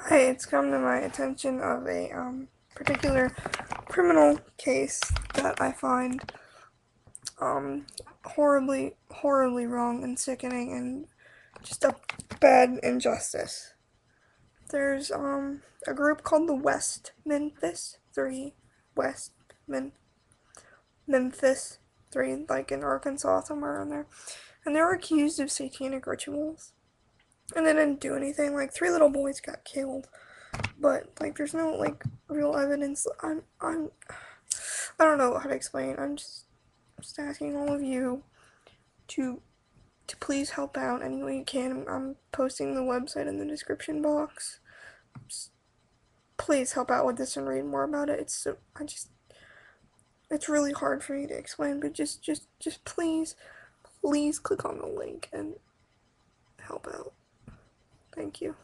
Hey, it's come to my attention of a particular criminal case that I find um, horribly wrong and sickening and just a bad injustice. There's a group called the West Memphis Three, West Memphis Three, like in Arkansas somewhere in there, and they're accused of satanic rituals, and they didn't do anything. Like three little boys got killed, but like there's no like real evidence. I don't know how to explain. I'm just asking all of you to to please help out any way you can. I'm posting the website in the description box. Just please help out with this and read more about it. It's really hard for me to explain, but just please click on the link and help out. Thank you.